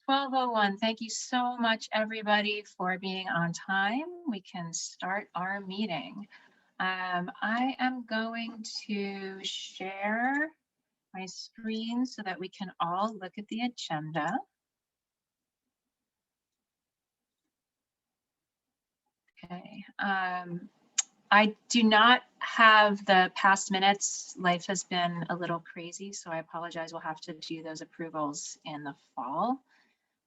12:01. Thank you so much, everybody, for being on time. We can start our meeting. I am going to share my screen so that we can all look at the agenda. Okay. I do not have the past minutes. Life has been a little crazy, so I apologize. We'll have to do those approvals in the fall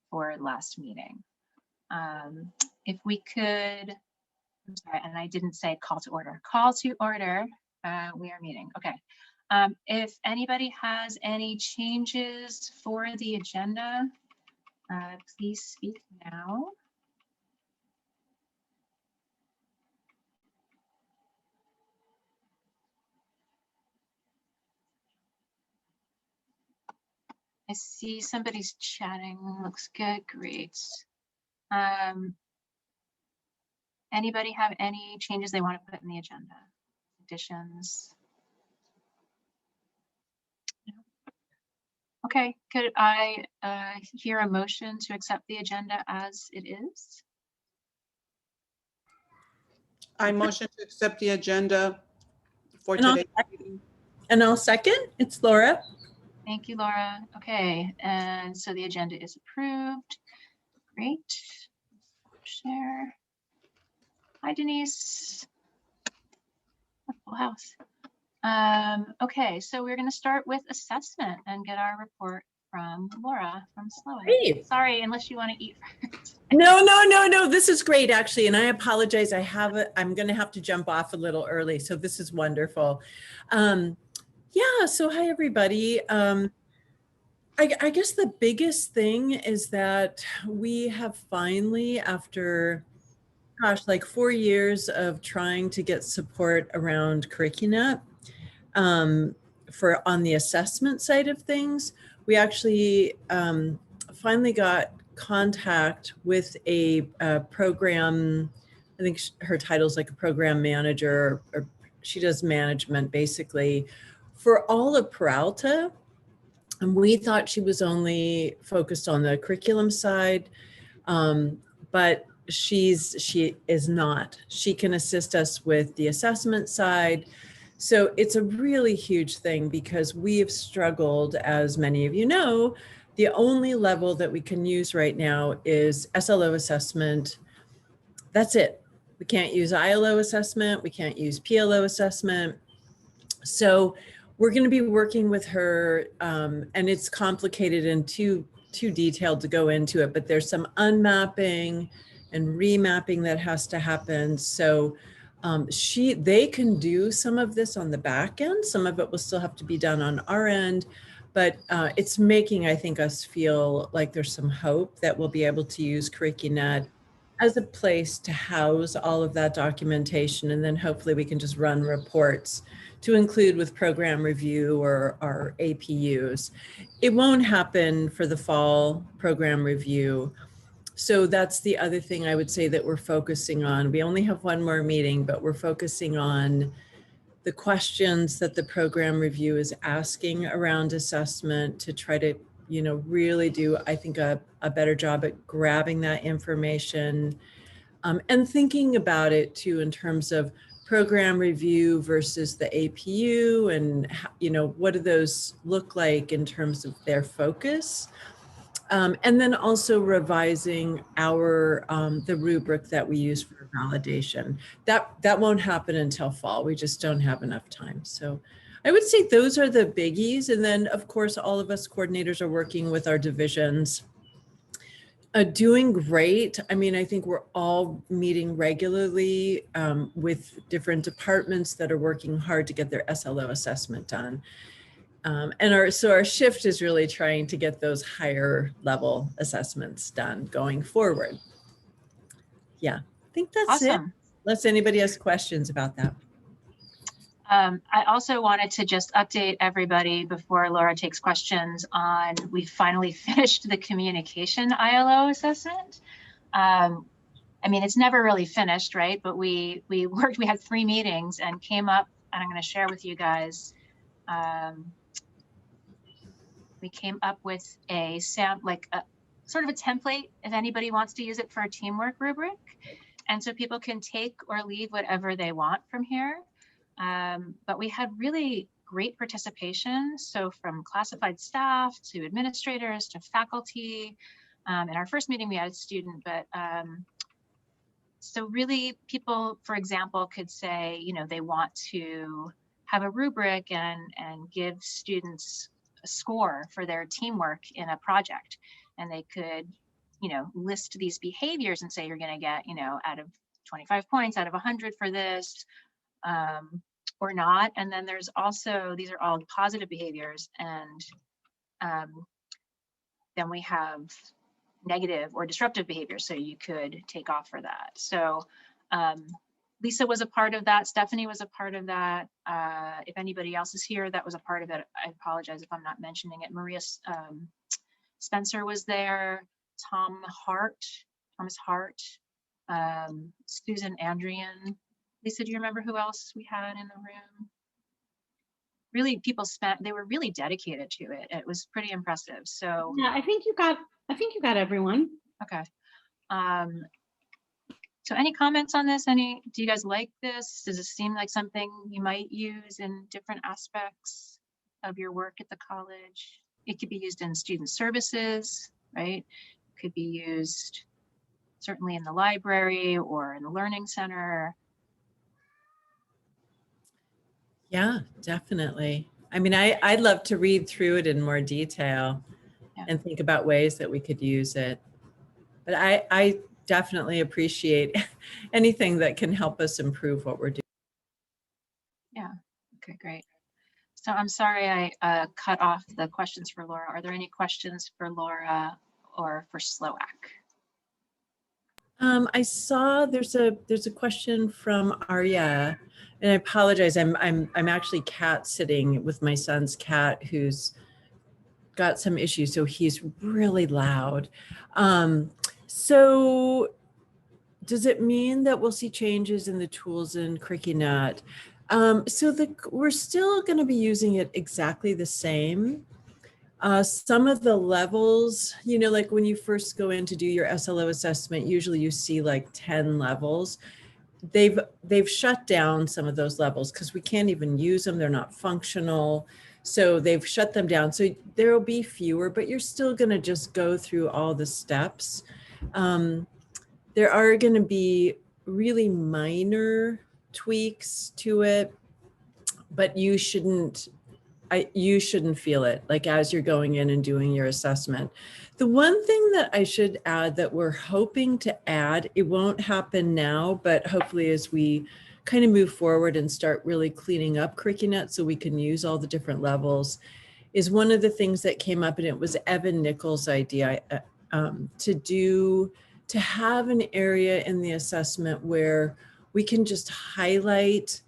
for last meeting. If we could, I'm sorry, and I didn't say call to order. Call to order, we are meeting, okay. If anybody has any changes for the agenda, please speak now. I see somebody's chatting, looks good, great. Anybody have any changes they want to put in the agenda? Additions? No? Okay, could I hear a motion to accept the agenda as it is? I motion to accept the agenda for today. And I'll second. It's Laura. Thank you, Laura. Okay, and so the agenda is approved. Great. Share. Hi, Denise. Full house. Okay, so we're going to start with assessment and get our report from Laura from Sloan. Hey. Sorry, unless you want to eat first. No. This is great, actually. And I apologize. I'm going to have to jump off a little early. So this is wonderful. Yeah, so hi, everybody. I guess the biggest thing is that we have finally, after, gosh, like 4 years of trying to get support around CurricuNet on the assessment side of things, we actually finally got contact with a program. I think her title is like a program manager, or she does management basically for all of Peralta. And we thought she was only focused on the curriculum side, but she is not. She can assist us with the assessment side. So it's a really huge thing because we have struggled, as many of you know, the only level that we can use right now is SLO assessment. That's it. We can't use ILO assessment. We can't use PLO assessment. So we're going to be working with her, and it's complicated and too detailed to go into it, but there's some unmapping and remapping that has to happen. So they can do some of this on the back end. Some of it will still have to be done on our end, but it's making, I think, us feel like there's some hope that we'll be able to use CurricuNet as a place to house all of that documentation. And then hopefully we can just run reports to include with program review or our APUs. It won't happen for the fall program review. So that's the other thing I would say that we're focusing on. We only have one more meeting, but we're focusing on the questions that the program review is asking around assessment to try to, really do, I think, a better job at grabbing that information and thinking about it too in terms of program review versus the APU and, what do those look like in terms of their focus? And then also revising our the rubric that we use for validation. That won't happen until fall. We just don't have enough time. So I would say those are the biggies. And then of course, all of us coordinators are working with our divisions. Doing great. I mean, I think we're all meeting regularly with different departments that are working hard to get their SLO assessment done. And our shift is really trying to get those higher level assessments done going forward. Yeah, I think that's awesome. It. Unless anybody has questions about that. I also wanted to just update everybody before Laura takes questions on, we finally finished the communication ILO assessment. I mean, it's never really finished, right? But we had 3 meetings and came up, and I'm going to share with you guys. We came up with a sort of a template if anybody wants to use it for a teamwork rubric. And so people can take or leave whatever they want from here. But we had really great participation. So from classified staff to administrators to faculty. In our first meeting, we had a student, but so really people, for example, could say, you know, they want to have a rubric and give students a score for their teamwork in a project. And they could, you know, list these behaviors and say, you're going to get, you know, out of 25 points out of 100 for this, or not. And then there's also, these are all positive behaviors. And then we have negative or disruptive behavior. So you could take off for that. So Lisa was a part of that. Stephanie was a part of that. If anybody else is here that was a part of it, I apologize if I'm not mentioning it. Maria Spencer was there. Thomas Hart, Susan Andrian. Lisa, do you remember who else we had in the room? Really, they were really dedicated to it. It was pretty impressive. So yeah, I think you got everyone. Okay. So any comments on this? Do you guys like this? Does it seem like something you might use in different aspects of your work at the college? It could be used in student services, right? It could be used certainly in the library or in the learning center. Yeah, definitely. I mean, I'd love to read through it in more detail and think about ways that we could use it. But I definitely appreciate anything that can help us improve what we're doing. Yeah, okay, great. So I'm sorry I cut off the questions for Laura. Are there any questions for Laura or for Sloak? I saw there's a question from Arya, and I apologize. I'm actually cat sitting with my son's cat who's got some issues, so he's really loud. So does it mean that we'll see changes in the tools in CrickyNet? So we're still going to be using it exactly the same. Some of the levels, you know, like when you first go in to do your SLO assessment, usually you see like 10 levels. They've shut down some of those levels because we can't even use them. They're not functional. So they've shut them down. So there'll be fewer, but you're still going to just go through all the steps. There are going to be really minor tweaks to it, but you shouldn't feel it like as you're going in and doing your assessment. The one thing that I should add that we're hoping to add, it won't happen now, but hopefully as we kind of move forward and start really cleaning up CrickyNet so we can use all the different levels, is one of the things that came up, and it was Evan Nichols' idea, to have an area in the assessment where we can just highlight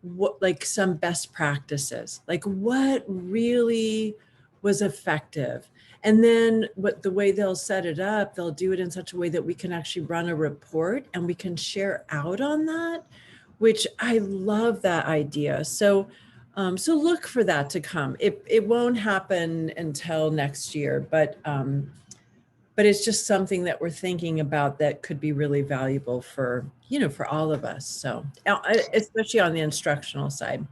what, like some best practices, like what really was effective. And then the way they'll set it up, they'll do it in such a way that we can actually run a report and we can share out on that, which I love that idea. So look for that to come. It won't happen until next year, but it's just something that we're thinking about that could be really valuable for, you know, for all of us. So especially on the instructional side.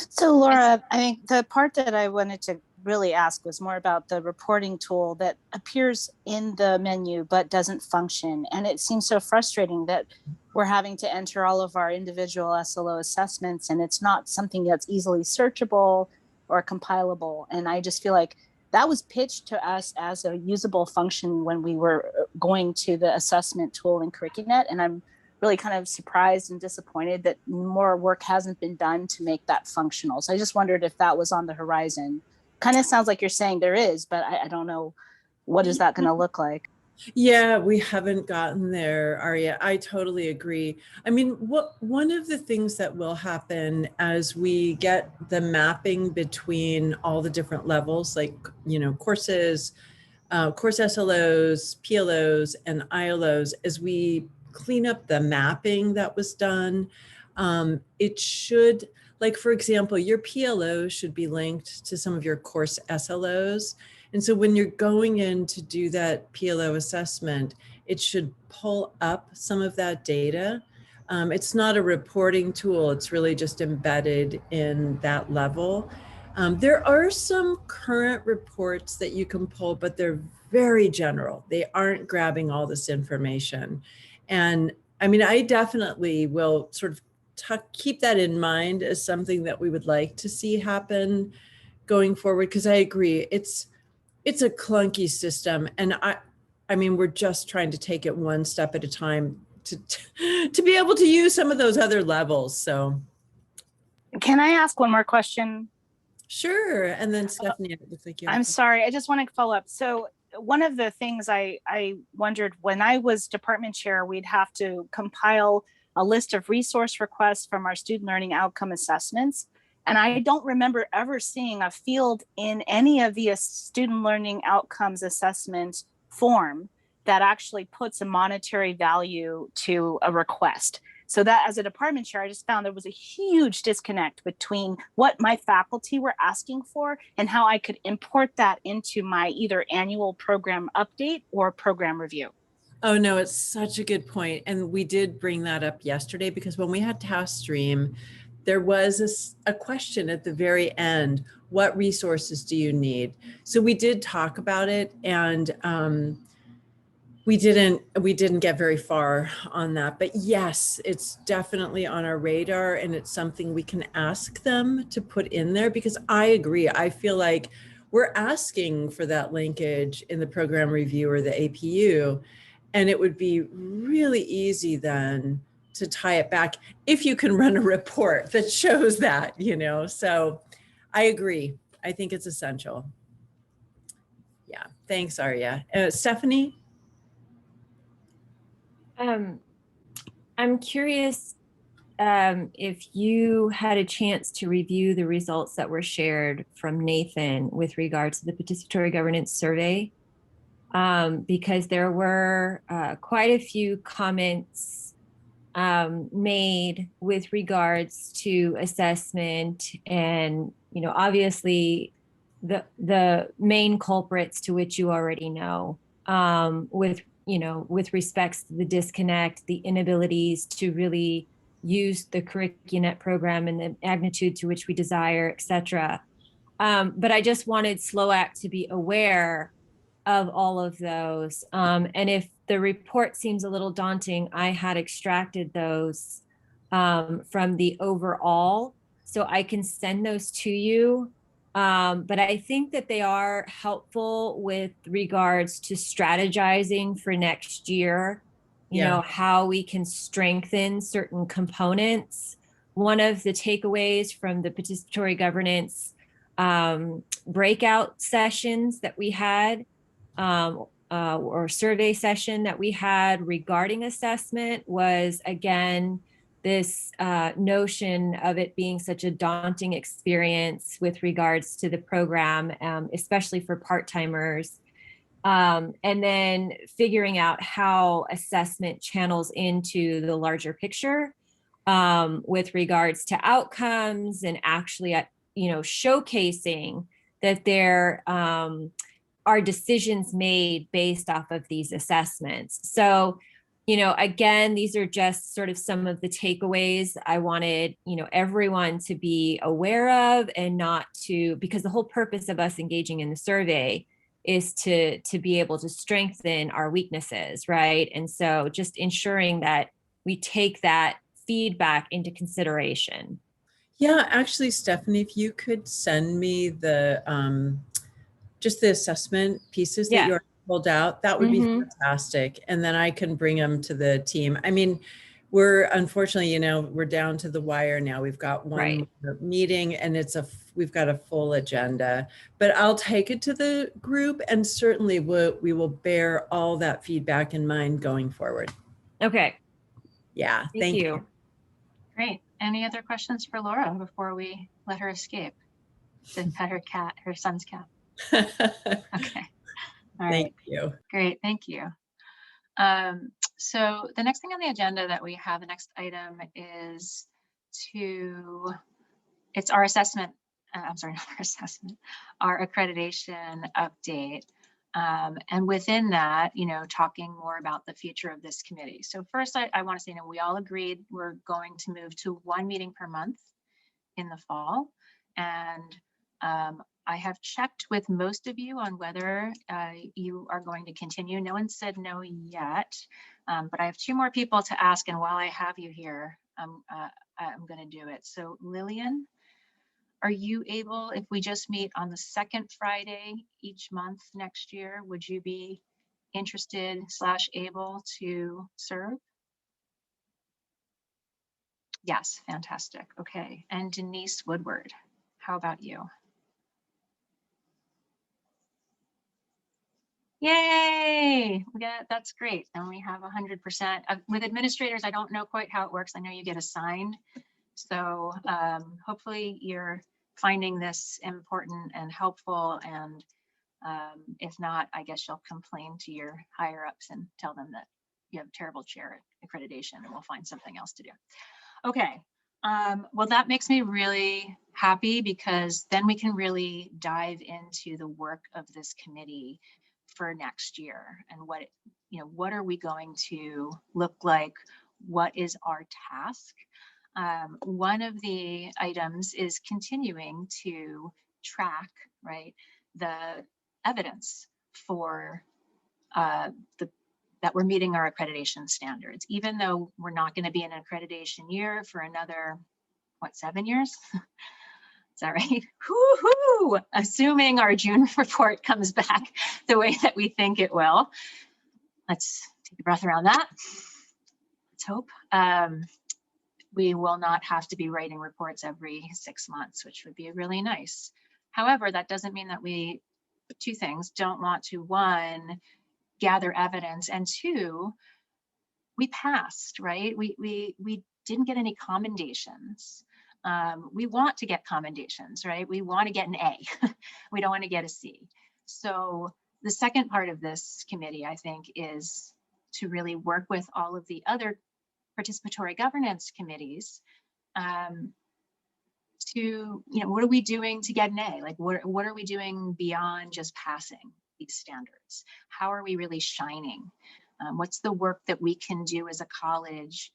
So Laura, I think the part that I wanted to really ask was more about the reporting tool that appears in the menu but doesn't function. And it seems so frustrating that we're having to enter all of our individual SLO assessments and it's not something that's easily searchable or compilable. And I just feel like that was pitched to us as a usable function when we were going to the assessment tool in CrickyNet. And I'm really kind of surprised and disappointed that more work hasn't been done to make that functional. So I just wondered if that was on the horizon. Kind of sounds like you're saying there is, but I don't know, what is that going to look like? Yeah, we haven't gotten there, Arya. I totally agree. I mean, one of the things that will happen as we get the mapping between all the different levels, like, you know, courses, course SLOs, PLOs, and ILOs, as we clean up the mapping that was done, it should, like, for example, your PLO should be linked to some of your course SLOs. And so when you're going in to do that PLO assessment, it should pull up some of that data. It's not a reporting tool. It's really just embedded in that level. There are some current reports that you can pull, but they're very general. They aren't grabbing all this information. And I mean, I definitely will sort of keep that in mind as something that we would like to see happen going forward, because I agree, it's a clunky system. And I mean, we're just trying to take it one step at a time to be able to use some of those other levels. So Can I ask one more question? sure. And then Stephanie, it looks like you have I'm sorry, I just want to follow up. So one of the things I wondered when I was department chair, we'd have to compile a list of resource requests from our student learning outcome assessments. And I don't remember ever seeing a field in any of the student learning outcomes assessment form that actually puts a monetary value to a request. So that as a department chair, I just found there was a huge disconnect between what my faculty were asking for and how I could import that into my either annual program update or program review. Oh, no, it's such a good point. And we did bring that up yesterday because when we had Task Stream, there was a question at the very end, what resources do you need? So we did talk about it, and we didn't get very far on that. But yes, it's definitely on our radar, and it's something we can ask them to put in there, because I agree. I feel like we're asking for that linkage in the program review or the APU, and it would be really easy then to tie it back if you can run a report that shows that, So I agree. I think it's essential. Yeah. Thanks, Arya. Stephanie? I'm curious if you had a chance to review the results that were shared from Nathan with regard to the participatory governance survey, because there were quite a few comments made with regards to assessment, and obviously the main culprits to which you already know, with respects to the disconnect, the inabilities to really use the Curricunet program and the magnitude to which we desire, et cetera. But I just wanted SLOAC to be aware of all of those. And if the report seems a little daunting, I had extracted those from the overall, so I can send those to you. But I think that they are helpful with regards to strategizing for next year, how we can strengthen certain components. One of the takeaways from the participatory governance breakout sessions that we had, or survey session that we had regarding assessment, was again this notion of it being such a daunting experience with regards to the program, especially for part-timers, and then figuring out how assessment channels into the larger picture with regards to outcomes, and actually showcasing that there are decisions made based off of these assessments. So, again, these are just sort of some of the takeaways I wanted, everyone to be aware of, and not to, because the whole purpose of us engaging in the survey is to be able to strengthen our weaknesses, right? And so just ensuring that we take that feedback into consideration. Yeah, actually, Stephanie, if you could send me the just the assessment pieces that you already pulled out, that would be fantastic. And then I can bring them to the team. I mean, we're unfortunately, we're down to the wire now. We've got one meeting, and we've got a full agenda, but I'll take it to the group, and certainly we will bear all that feedback in mind going forward. Okay. Yeah. Thank you. Great. Any other questions for Laura before we let her escape to pet her son's cat? Okay. All right. Thank you. Great. Thank you. So the next thing on the agenda that we have, the next item is it's our assessment I'm sorry, not our assessment, our accreditation update. And within that, you know, talking more about the future of this committee. So first, I want to say, you know, we all agreed we're going to move to 1 meeting per month in the fall. And I have checked with most of you on whether you are going to continue. No one said no yet, but I have 2 more people to ask. And while I have you here, I'm going to do it. So Lillian, are you able, if we just meet on the 2nd Friday each month next year, would you be interested / able to serve? Yes, fantastic. Okay. And Denise Woodward, how about you? Yay! That's great. And we have 100%. With administrators, I don't know quite how it works. I know you get assigned. So hopefully you're finding this important and helpful. And if not, I guess you'll complain to your higher ups and tell them that you have terrible chair accreditation and we'll find something else to do. Okay. Well, that makes me really happy because then we can really dive into the work of this committee for next year and what, you know, what are we going to look like? What is our task? One of the items is continuing to track, right, the evidence for that we're meeting our accreditation standards, even though we're not going to be in an accreditation year for another, what, 7 years? Is that right? Woo-hoo! Assuming our June report comes back the way that we think it will. Let's take a breath around that. Let's hope. We will not have to be writing reports every 6 months, which would be really nice. However, that doesn't mean that we, 2 things, don't want to, 1, gather evidence, and 2, we passed, right? We didn't get any commendations. We want to get commendations, right? We want to get an A. We don't want to get a C. So the second part of this committee, I think, is to really work with all of the other participatory governance committees to, you know, what are we doing to get an A? Like, what are we doing beyond just passing these standards? How are we really shining? What's the work that we can do as a college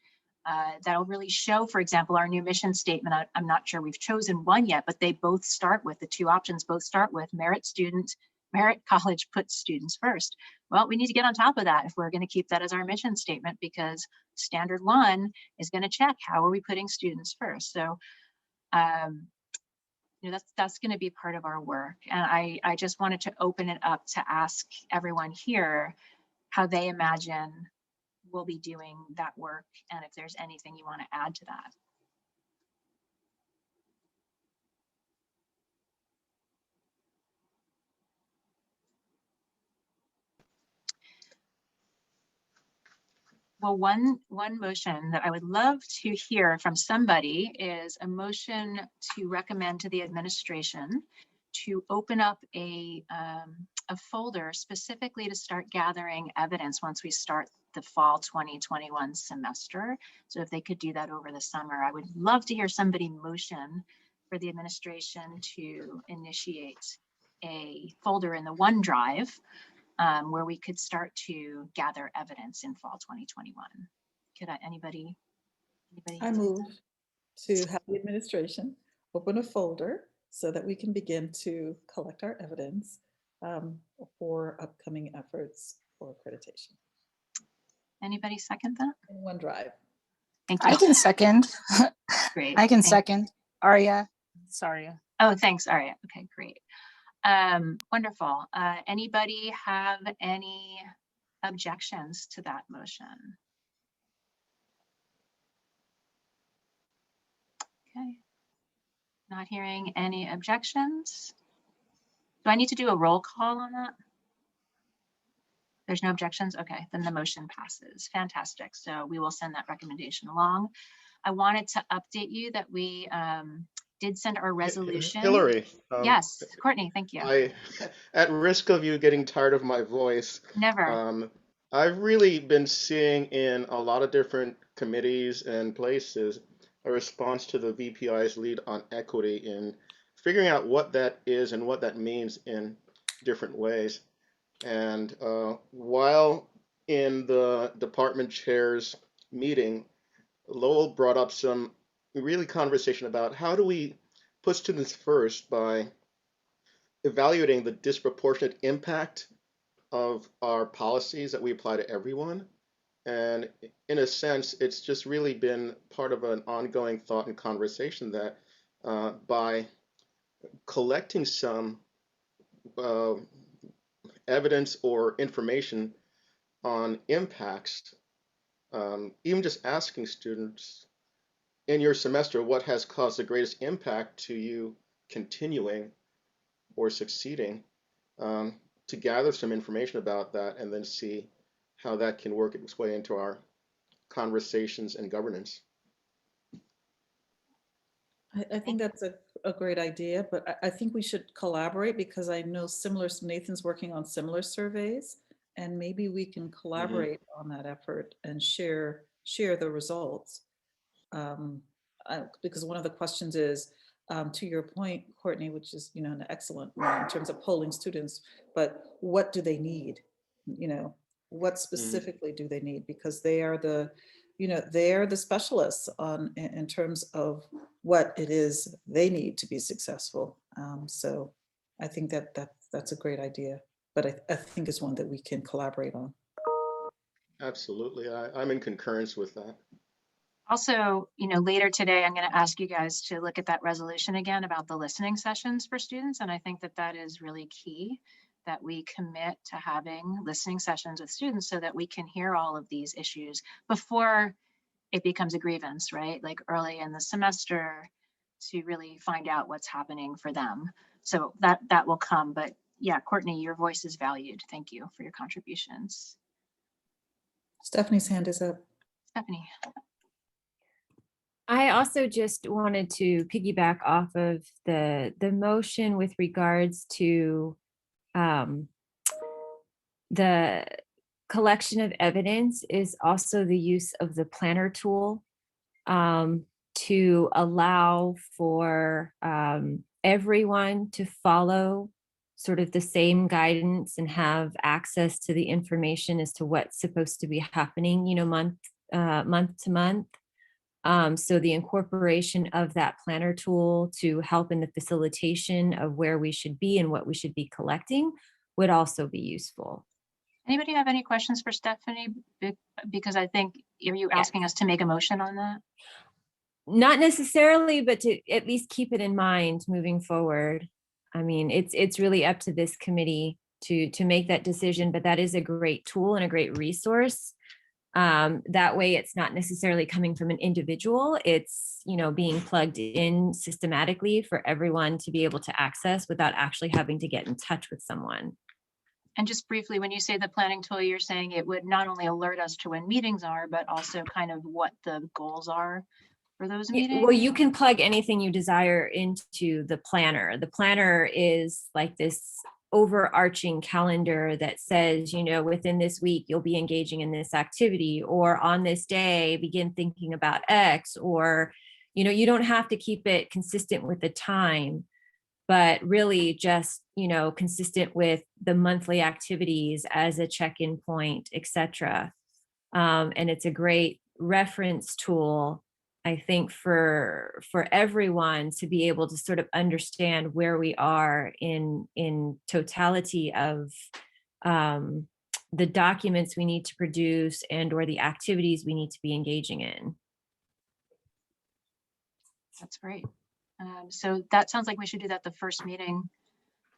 that'll really show, for example, our new mission statement? I'm not sure we've chosen one yet, but they both start with, the 2 options both start with merit college puts students first. Well, we need to get on top of that if we're going to keep that as our mission statement, because standard 1 is going to check how are we putting students first. So you know, that's going to be part of our work. And I just wanted to open it up to ask everyone here how they imagine we'll be doing that work, and if there's anything you want to add to that. Well, one motion that I would love to hear from somebody is a motion to recommend to the administration to open up a folder specifically to start gathering evidence once we start the fall 2021 semester. So if they could do that over the summer, I would love to hear somebody motion for the administration to initiate a folder in the OneDrive where we could start to gather evidence in fall 2021. Could anybody? I move to have the administration open a folder so that we can begin to collect our evidence for upcoming efforts for accreditation. Anybody second that? In OneDrive. Thank you. I can second. Great. I can second. Arya. Sorry. Oh, thanks, Arya. Okay, great. Wonderful. Anybody have any objections to that motion? Okay. Not hearing any objections. Do I need to do a roll call on that? There's no objections? Okay, then the motion passes. Fantastic. So we will send that recommendation along. I wanted to update you that we did send our resolution. Hillary. Yes, Courtney, thank you. At risk of you getting tired of my voice, Never. I've really been seeing in a lot of different committees and places a response to the VPI's lead on equity in figuring out what that is and what that means in different ways. And while in the department chair's meeting, Lowell brought up some really conversation about how do we put students first by evaluating the disproportionate impact of our policies that we apply to everyone. And in a sense, it's just really been part of an ongoing thought and conversation that by collecting some evidence or information on impacts, even just asking students in your semester what has caused the greatest impact to you continuing or succeeding, to gather some information about that and then see how that can work its way into our conversations and governance. I think that's a great idea, but I think we should collaborate because I know Nathan's working on similar surveys, and maybe we can collaborate on that effort and share the results. Because one of the questions is, to your point, Courtney, which is, an excellent one in terms of polling students, but what do they need? What specifically do they need? Because they are the specialists in terms of what it is they need to be successful. So I think that's a great idea, but I think it's one that we can collaborate on. Absolutely, I'm in concurrence with that. Also, later today, I'm going to ask you guys to look at that resolution again about the listening sessions for students. And I think that is really key, that we commit to having listening sessions with students so that we can hear all of these issues before it becomes a grievance, right? Like early in the semester, to really find out what's happening for them. So that will come. But yeah, Courtney, your voice is valued. Thank you for your contributions. Stephanie's hand is up. Stephanie. I also just wanted to piggyback off of the motion with regards to the collection of evidence is also the use of the planner tool to allow for everyone to follow sort of the same guidance and have access to the information as to what's supposed to be happening, month to month. So the incorporation of that planner tool to help in the facilitation of where we should be and what we should be collecting would also be useful. Anybody have any questions for Stephanie? Because I think, are you asking us to make a motion on that? Not necessarily, but to at least keep it in mind moving forward. I mean, it's really up to this committee to make that decision, but that is a great tool and a great resource. That way it's not necessarily coming from an individual, it's, being plugged in systematically for everyone to be able to access without actually having to get in touch with someone. And just briefly, when you say the planning tool, you're saying it would not only alert us to when meetings are, but also kind of what the goals are for those meetings? Well, you can plug anything you desire into the planner. The planner is like this overarching calendar that says, within this week, you'll be engaging in this activity, or on this day, begin thinking about X, or, you don't have to keep it consistent with the time, but really just, consistent with the monthly activities as a check-in point, etc. And it's a great reference tool, I think, for everyone to be able to sort of understand where we are in totality of the documents we need to produce and or the activities we need to be engaging in. That's great. So that sounds like we should do that the first meeting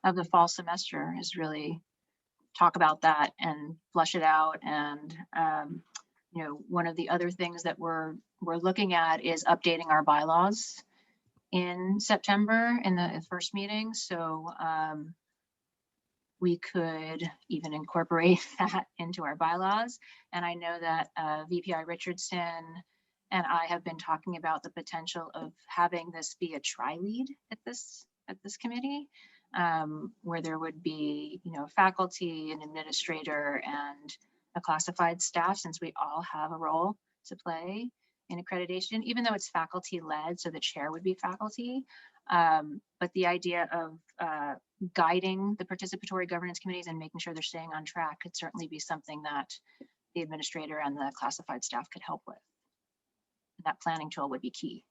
of the fall semester, is really talk about that and flush it out. And one of the other things that we're looking at is updating our bylaws in September in the first meeting. So we could even incorporate that into our bylaws. And I know that VPI Richardson and I have been talking about the potential of having this be a tri-lead at this committee, where there would be, faculty, an administrator, and a classified staff, since we all have a role to play in accreditation, even though it's faculty led, so the chair would be faculty. But the idea of guiding the participatory governance committees and making sure they're staying on track could certainly be something that the administrator and the classified staff could help with. That planning tool would be key.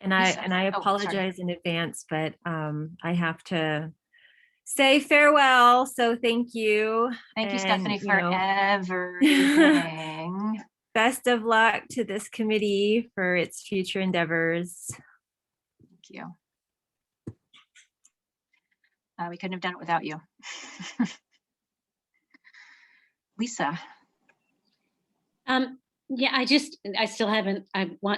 And I Lisa. Oh, sorry. apologize in advance, but I have to say farewell. So thank you. Thank you, And, Stephanie, you for know, everything. best of luck to this committee for its future endeavors. Thank you. We couldn't have done it without you. Lisa. Yeah, I still haven't,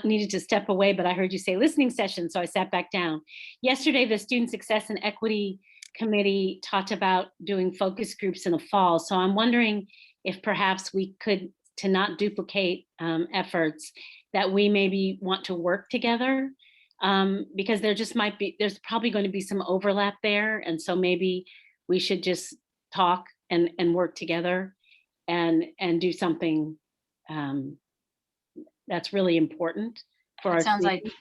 needed to step away, but I heard you say listening session, so I sat back down. Yesterday, the Student Success and Equity Committee talked about doing focus groups in the fall. So I'm wondering if perhaps we could, to not duplicate efforts, that we maybe want to work together, because there's probably going to be some overlap there. And so maybe we should just talk and work together and do something that's really important for our Sounds like, students.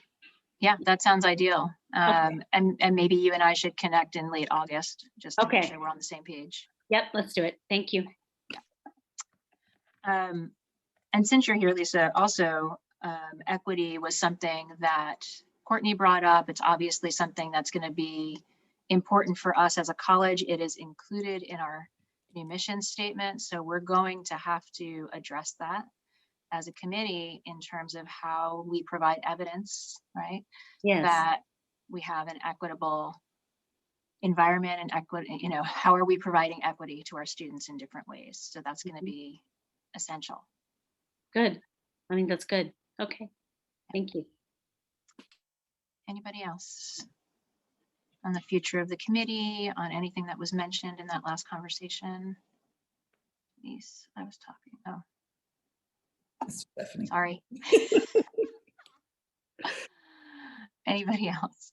yeah, that sounds ideal. Okay. And maybe you and I should connect in late August, just to make Okay. sure we're on the same page. Yep, let's do it. Thank you. And since you're here, Lisa, also equity was something that Courtney brought up. It's obviously something that's going to be important for us as a college. It is included in our new mission statement. So we're going to have to address that as a committee in terms of how we provide evidence, right? Yes. That we have an equitable environment and equity, you know, how are we providing equity to our students in different ways? So that's going to be essential. Good. I think that's good. Okay. Thank you. Anybody else on the future of the committee, on anything that was mentioned in that last conversation? Denise, I was talking. Oh, Stephanie. sorry. Anybody else?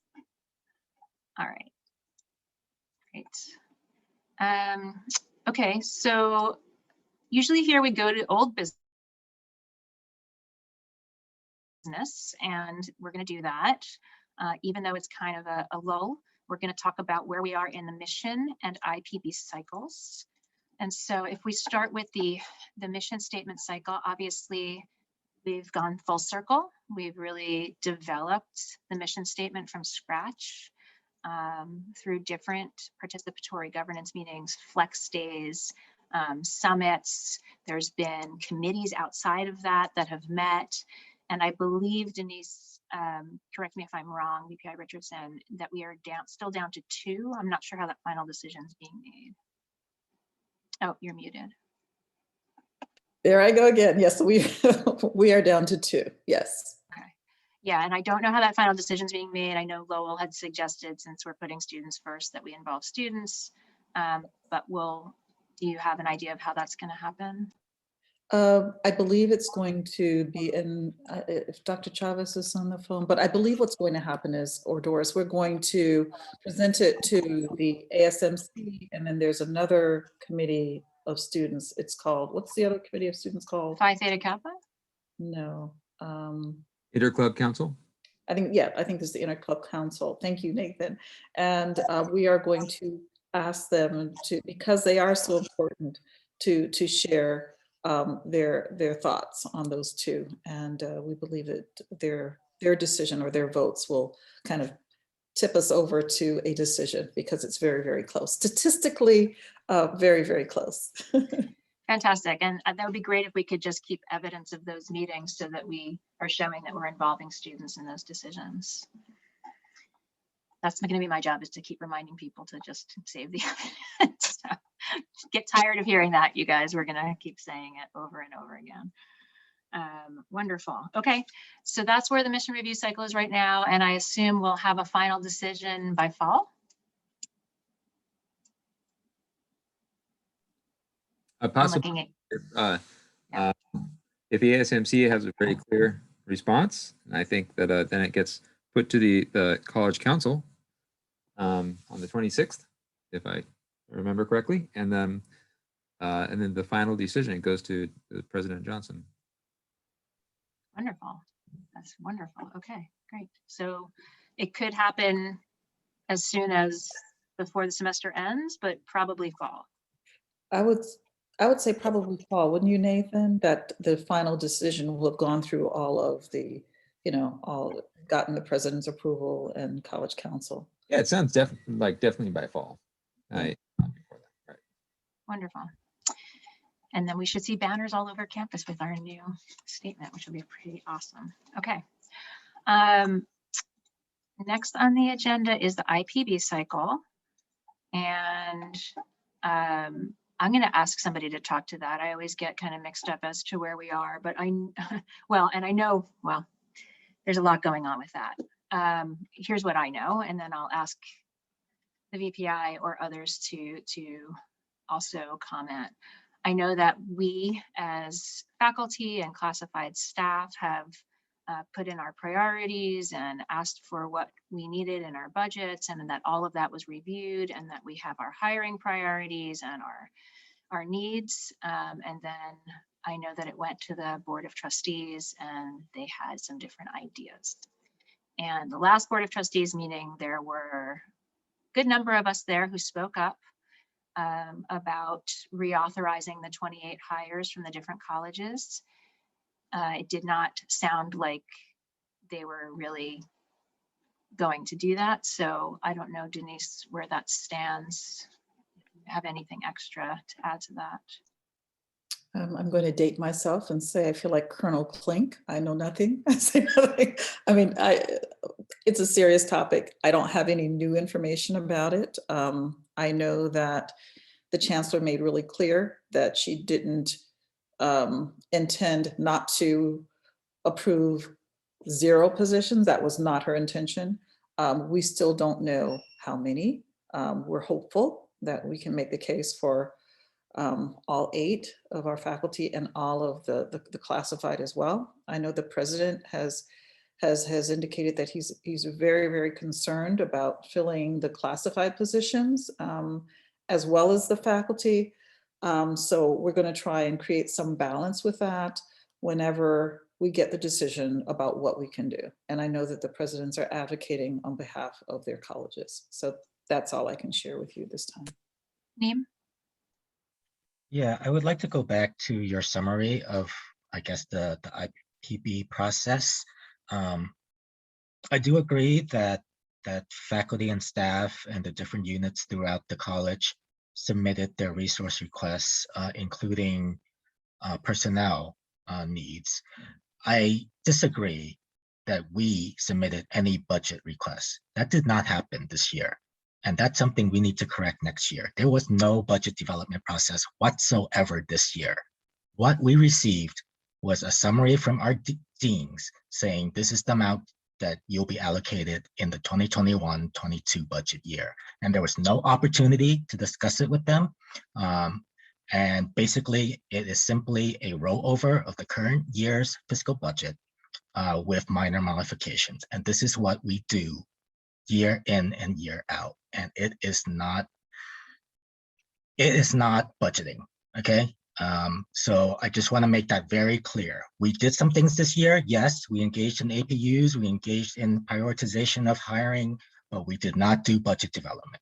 All right. Great. Okay, so usually here we go to old business, and we're going to do that. Even though it's kind of a lull, we're going to talk about where we are in the mission and IPB cycles. And so if we start with the mission statement cycle, obviously we've gone full circle. We've really developed the mission statement from scratch through different participatory governance meetings, flex days, summits. There's been committees outside of that have met. And I believe, Denise, correct me if I'm wrong, BPI Richardson, that we are still down to 2. I'm not sure how that final decision is being made. Oh, you're muted. There I go again. Yes, we are down to 2. Yes. Okay. Yeah, and I don't know how that final decision is being made. I know Lowell had suggested, since we're putting students first, that we involve students. But do you have an idea of how that's going to happen? I believe it's going to be in, if Dr. Chavez is on the phone, but I believe what's going to happen is, or Doris, we're going to present it to the ASMC, and then there's another committee of students. It's called, what's the other committee of students called? Phi Theta Kappa? No. Interclub Council? I think there's the Interclub Council. Thank you, Nathan. And we are going to ask them to, because they are so important, to share their thoughts on those 2, and we believe that their decision or their votes will kind of tip us over to a decision, because it's very, very close. Statistically, very, very close. Fantastic. And that would be great if we could just keep evidence of those meetings so that we are showing that we're involving students in those decisions. That's going to be my job, is to keep reminding people to just save the evidence. So, get tired of hearing that, you guys. We're going to keep saying it over and over again. Wonderful. Okay, so that's where the mission review cycle is right now. And I assume we'll have a final decision by fall. Possibly. If the ASMC has a very clear response, and I think that then it gets put to the college council on the 26th, if I remember correctly, and then the final decision goes to President Johnson. Wonderful. That's wonderful. Okay, great. So it could happen as soon as before the semester ends, but probably fall. I would, I would say probably fall, wouldn't you, Nathan? That the final decision will have gone through all of the, all gotten the president's approval and college council. Yeah, it sounds definitely by fall. Not before that. Right. Wonderful. And then we should see banners all over campus with our new statement, which will be pretty awesome. Okay. Next on the agenda is the IPB cycle. And I'm going to ask somebody to talk to that. I always get kind of mixed up as to where we are, but I know, there's a lot going on with that. Here's what I know, and then I'll ask the VPI or others to also comment. I know that we as faculty and classified staff have put in our priorities and asked for what we needed in our budgets, and that all of that was reviewed, and that we have our hiring priorities and our needs. And then I know that it went to the Board of Trustees and they had some different ideas. And the last Board of Trustees meeting, there were a good number of us there who spoke up about reauthorizing the 28 hires from the different colleges. It did not sound like they were really going to do that. So I don't know, Denise, where that stands. Have anything extra to add to that? I'm going to date myself and say I feel like Colonel Klink. I know nothing. I say nothing. I mean, it's a serious topic. I don't have any new information about it. I know that the chancellor made really clear that she didn't intend not to approve 0 positions. That was not her intention. We still don't know how many. We're hopeful that we can make the case for all 8 of our faculty and all of the classified as well. I know the president has indicated that he's very, very concerned about filling the classified positions as well as the faculty. So we're going to try and create some balance with that whenever we get the decision about what we can do. And I know that the presidents are advocating on behalf of their colleges. So that's all I can share with you this time. Neem? Yeah, I would like to go back to your summary of, I guess, the IPB process. I do agree that faculty and staff and the different units throughout the college submitted their resource requests, including personnel needs. I disagree that we submitted any budget requests. That did not happen this year. And that's something we need to correct next year. There was no budget development process whatsoever this year. What we received was a summary from our deans saying this is the amount that you'll be allocated in the 2021-22 budget year. And there was no opportunity to discuss it with them. And basically, it is simply a rollover of the current year's fiscal budget with minor modifications. And this is what we do year in and year out. And it is not budgeting, okay? So I just want to make that very clear. We did some things this year. Yes, we engaged in APUs, we engaged in prioritization of hiring, but we did not do budget development.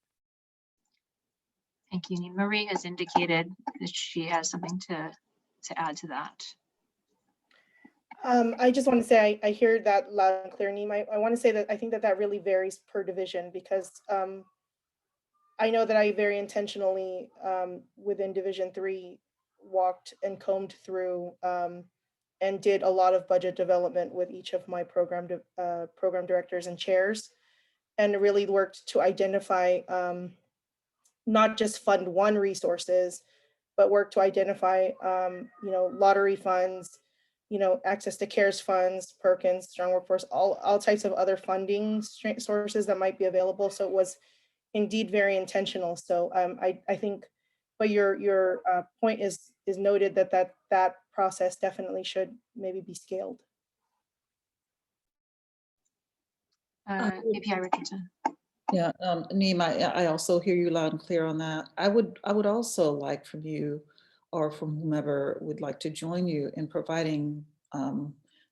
Thank you. Marie has indicated that she has something to add to that. I just want to say I hear that loud and clear, Neem. I want to say that I think that really varies per division, because I know that I very intentionally within Division 3 walked and combed through and did a lot of budget development with each of my program directors and chairs, and really worked to identify not just Fund 1 resources, but work to identify lottery funds, access to CARES funds, Perkins, Strong Workforce, all types of other funding sources that might be available. So it was indeed very intentional. So I think, but your point is noted that process definitely should maybe be scaled. API Richardson. Yeah, Neem, I also hear you loud and clear on that. I would also like from you or from whomever would like to join you in providing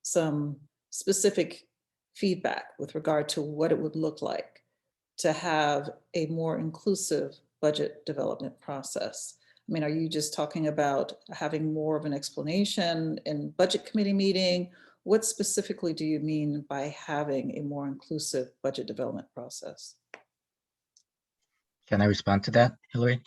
some specific feedback with regard to what it would look like to have a more inclusive budget development process? I mean, are you just talking about having more of an explanation in budget committee meeting? What specifically do you mean by having a more inclusive budget development process? Can I respond to that, Hillary?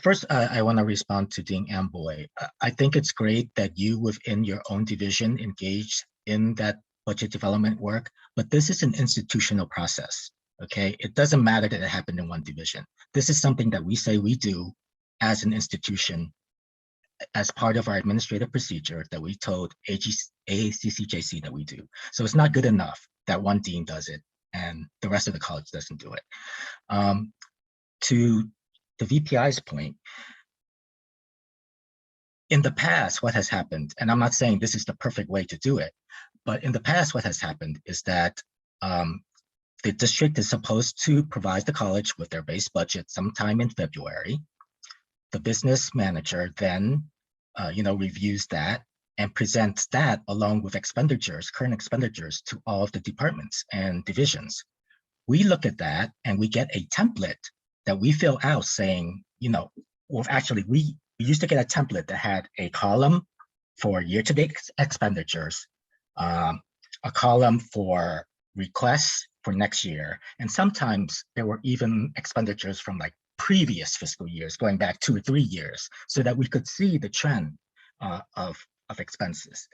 First, I want to respond to Dean Amboy. I think it's great that you within your own division engage in that budget development work, but this is an institutional process, okay? It doesn't matter that it happened in one division. This is something that we say we do as an institution as part of our administrative procedure that we told AACCJC that we do. So it's not good enough that one dean does it and the rest of the college doesn't do it. To the VPI's point, in the past, what has happened, and I'm not saying this is the perfect way to do it, but in the past, what has happened is that the district is supposed to provide the college with their base budget sometime in February. The business manager then reviews that and presents that along with expenditures, current expenditures to all of the departments and divisions. We look at that and we get a template that we fill out saying, well, actually, we used to get a template that had a column for year-to-date expenditures, a column for requests for next year, and sometimes there were even expenditures from like previous fiscal years, going back 2 or 3 years, so that we could see the trend of expenses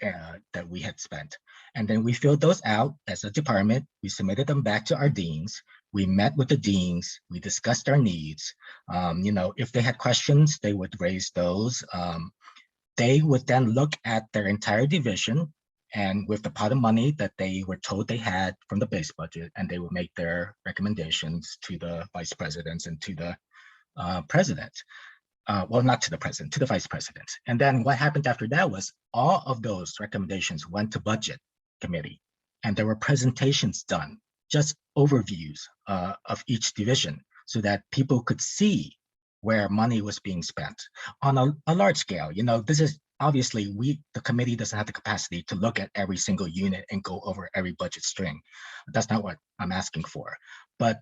that we had spent. And then we filled those out as a department. We submitted them back to our deans. We met with the deans. We discussed our needs. If they had questions, they would raise those. They would then look at their entire division and with the pot of money that they were told they had from the base budget, and they would make their recommendations to the vice presidents and to the president. Well, not to the president, to the vice president. And then what happened after that was all of those recommendations went to budget committee, and there were presentations done, just overviews of each division so that people could see where money was being spent on a large scale. This is obviously the committee doesn't have the capacity to look at every single unit and go over every budget string. That's not what I'm asking for. But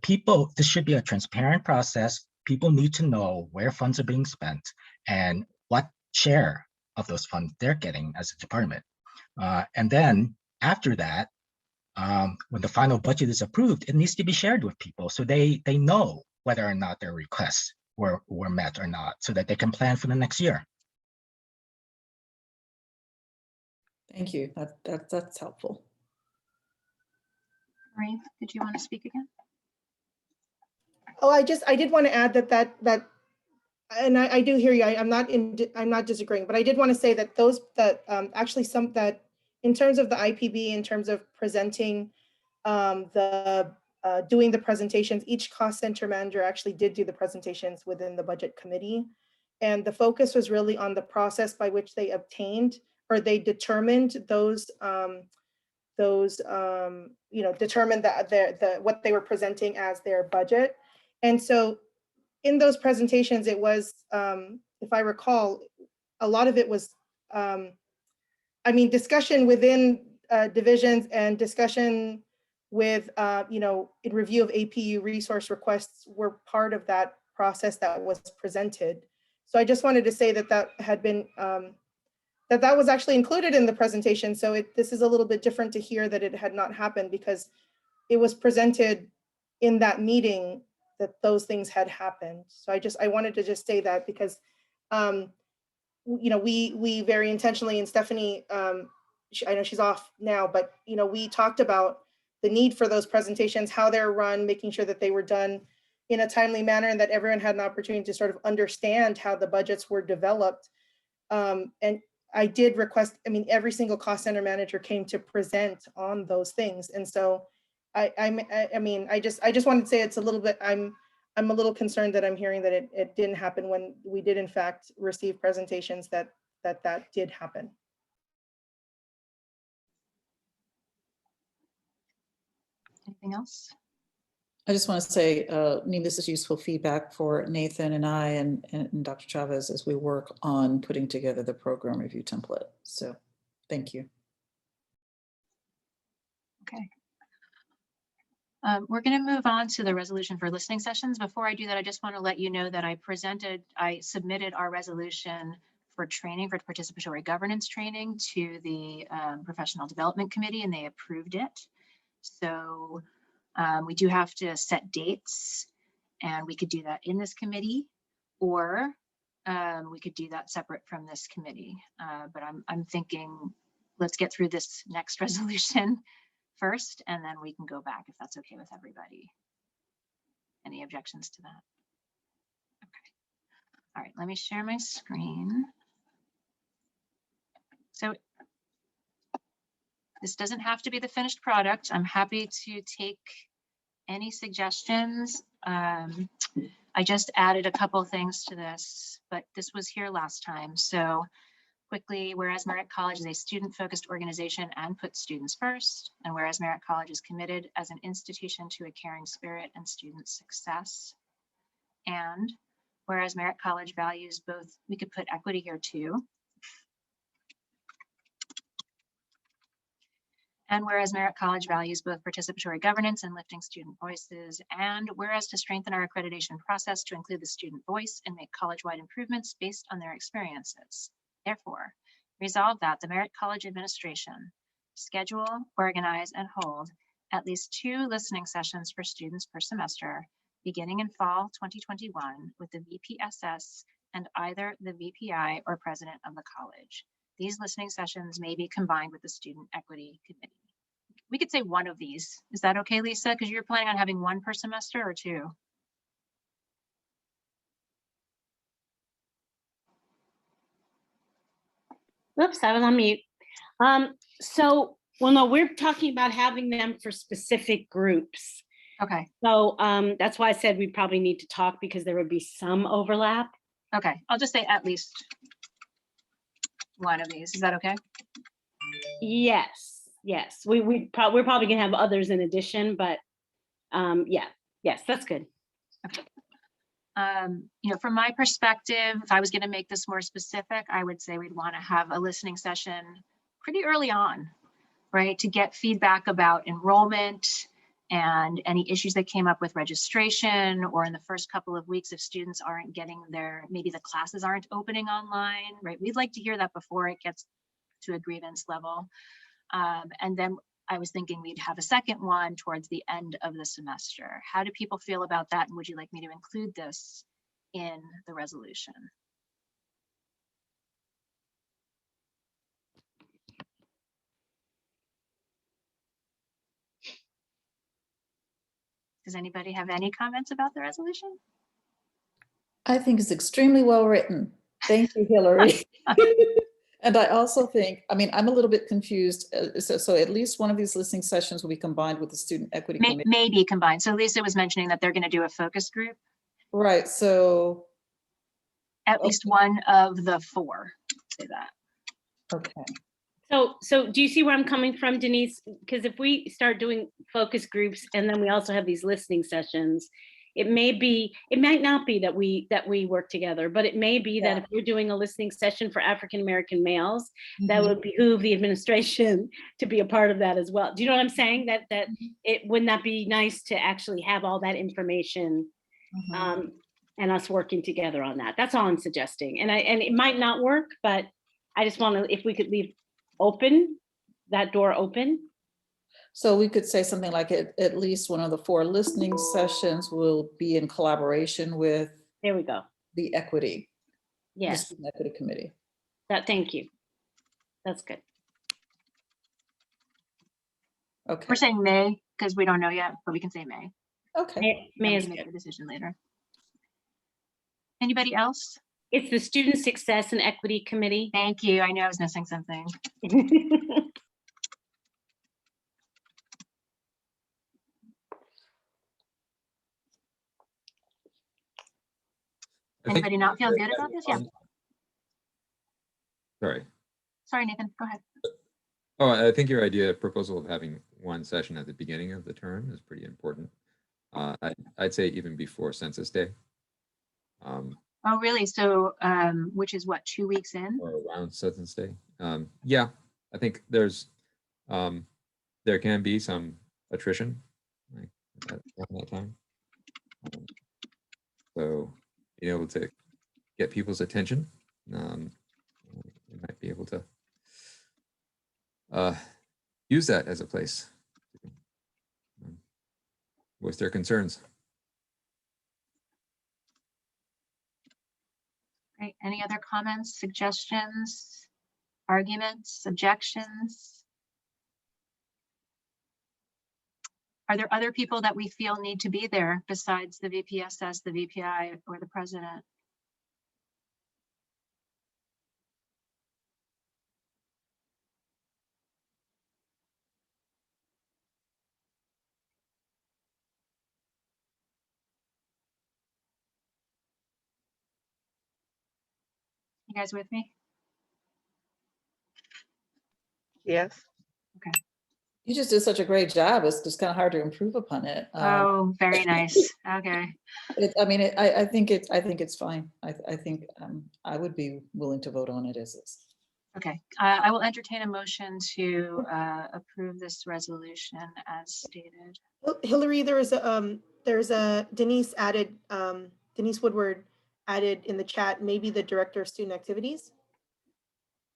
this should be a transparent process. People need to know where funds are being spent and what share of those funds they're getting as a department. And then after that, when the final budget is approved, it needs to be shared with people so they know whether or not their requests were met or not, so that they can plan for the next year. Thank you. That's helpful. Marie, did you want to speak again? Oh, I did want to add that, and I do hear you. I'm not disagreeing, but I did want to say that actually that in terms of the IPB, in terms of presenting doing the presentations, each cost center manager actually did do the presentations within the budget committee. And the focus was really on the process by which they obtained or they determined determined that what they were presenting as their budget. And so in those presentations, it was, if I recall, a lot of it was, discussion within divisions and discussion with, in review of APU resource requests were part of that process that was presented. So I just wanted to say that had been, that was actually included in the presentation. So this is a little bit different to hear that it had not happened because it was presented in that meeting that those things had happened. So I wanted to just say that because, we very intentionally, and Stephanie, I know she's off now, but, we talked about the need for those presentations, how they're run, making sure that they were done in a timely manner and that everyone had an opportunity to sort of understand how the budgets were developed. And I did request, every single cost center manager came to present on those things. And so I just wanted to say it's a little bit, I'm a little concerned that I'm hearing that it didn't happen when we did in fact receive presentations that did happen. Anything else? I just want to say, this is useful feedback for Nathan and I and Dr. Chavez as we work on putting together the program review template. So thank you. Okay. We're going to move on to the resolution for listening sessions. Before I do that, I just want to let you know that I submitted our resolution for training, for participatory governance training, to the Professional Development Committee, and they approved it. So we do have to set dates, and we could do that in this committee, or we could do that separate from this committee. But I'm thinking, let's get through this next resolution first, and then we can go back if that's okay with everybody. Any objections to that? Okay. All right, let me share my screen. So this doesn't have to be the finished product. I'm happy to take any suggestions. I just added a couple things to this, but this was here last time. So quickly, whereas Merit College is a student-focused organization and puts students first, and whereas Merit College is committed as an institution to a caring spirit and student success, and whereas Merit College values both, we could put equity here too, and whereas Merit College values both participatory governance and lifting student voices, and whereas to strengthen our accreditation process to include the student voice and make college-wide improvements based on their experiences. Therefore, resolve that the Merit College administration schedule, organize, and hold at least 2 listening sessions for students per semester, beginning in fall 2021 with the VPSS and either the VPI or president of the college. These listening sessions may be combined with the Student Equity Committee. We could say one of these. Is that okay, Lisa? Because you're planning on having 1 per semester or 2? Oops, I was on mute. So, well, no, we're talking about having them for specific groups. Okay, So that's why I said we probably need to talk, because there would be some overlap. okay. I'll just say at least 1 of these. Is that okay? Yes, yes. We're probably gonna have others in addition, but yeah, yes, that's good. You know, from my perspective, if I was going to make this more specific, I would say we'd want to have a listening session pretty early on, right? To get feedback about enrollment and any issues that came up with registration, or in the first couple of weeks if students aren't getting maybe the classes aren't opening online, right? We'd like to hear that before it gets to a grievance level. And then I was thinking we'd have a second one towards the end of the semester. How do people feel about that? And would you like me to include this in the resolution? Does anybody have any comments about the resolution? I think it's extremely well written. Thank you, Hillary. And I also think, I mean, I'm a little bit confused. So at least one of these listening sessions will be combined with the Student Equity Committee. May be combined. So Lisa was mentioning that they're going to do a focus group. Right, so. At least 1 of the 4, say that. Okay. So do you see where I'm coming from, Denise? Because if we start doing focus groups and then we also have these listening sessions, it might not be that we work together, but it may be that if we're doing a listening session for African American males, that would behoove the administration to be a part of that as well. Do you know what I'm saying? That it wouldn't that be nice to actually have all that information and us working together on that. That's all I'm suggesting. And it might not work, but I just want to, if we could leave that door open. So we could say something like at least one of the 4 listening sessions will be in collaboration with. There we go. The equity. Yes. The Student Equity Committee. Thank you. That's good. Okay. We're saying may because we don't know yet, but we can say may. Okay. May is make good. the decision later. Anybody else? It's the Student Success and Equity Committee. Thank you. I knew I was missing something. Anybody not feel good about this? Yeah. Sorry, Nathan, go ahead. Oh, I think your proposal of having 1 session at the beginning of the term is pretty important. I'd say even before Census Day. Oh, really? So, which is what, 2 weeks in? Or around Census Day. Yeah, I think there's, there can be some attrition like around that time. So being able to get people's attention, we might be able to use that as a place to voice their concerns. Great. Any other comments, suggestions, arguments, objections? Are there other people that we feel need to be there besides the VPSS, the VPI, or the president? You guys with me? Yes. You just did such a great job. It's just kind of hard to improve upon it. Oh, very nice. Okay. I think it's fine. I think I would be willing to vote on it as is. Okay. I will entertain a motion to approve this resolution as stated. Hillary, there's a Denise Woodward added in the chat, maybe the director of student activities.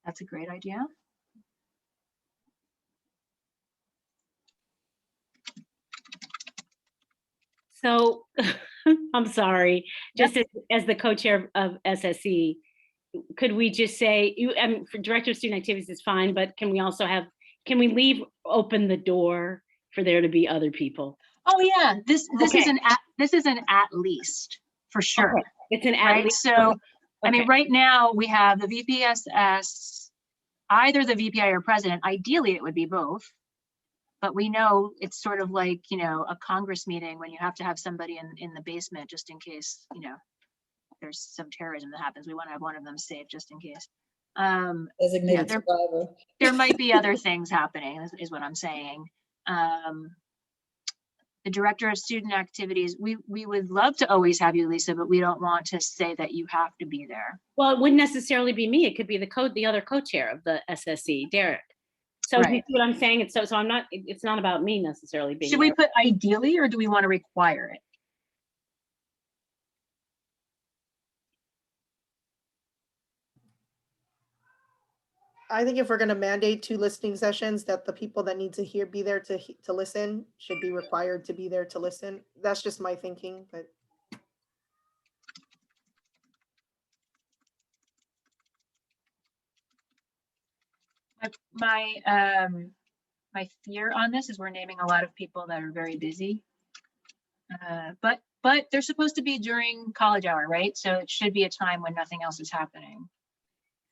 That's a great idea. So I'm sorry, just as the co-chair of SSE, could we just say, for director of student activities is fine, but can we leave open the door for there to be other people? Oh yeah, this Okay. is an at least for sure. Okay. It's an at Right. least. So I mean, Okay. right now we have the VPSS, either the VPI or president. Ideally, it would be both. But we know it's sort of like, you know, a Congress meeting when you have to have somebody in the basement just in case, you know, there's some terrorism that happens. We want to have one of them safe just in case. Designated there, survivor. there might be other things happening, is what I'm saying. The director of student activities, we would love to always have you, Lisa, but we don't want to say that you have to be there. Well, it wouldn't necessarily be me. It could be the other co-chair of the SSE, Derek. So do you Right. see what I'm saying? So I'm not, it's not about me necessarily being Should we there. put ideally, or do we want to require it? I think if we're going to mandate 2 listening sessions, that the people that need to be there to listen should be required to be there to listen. That's just my thinking, but. My fear on this is we're naming a lot of people that are very busy. But they're supposed to be during college hour, right? So it should be a time when nothing else is happening.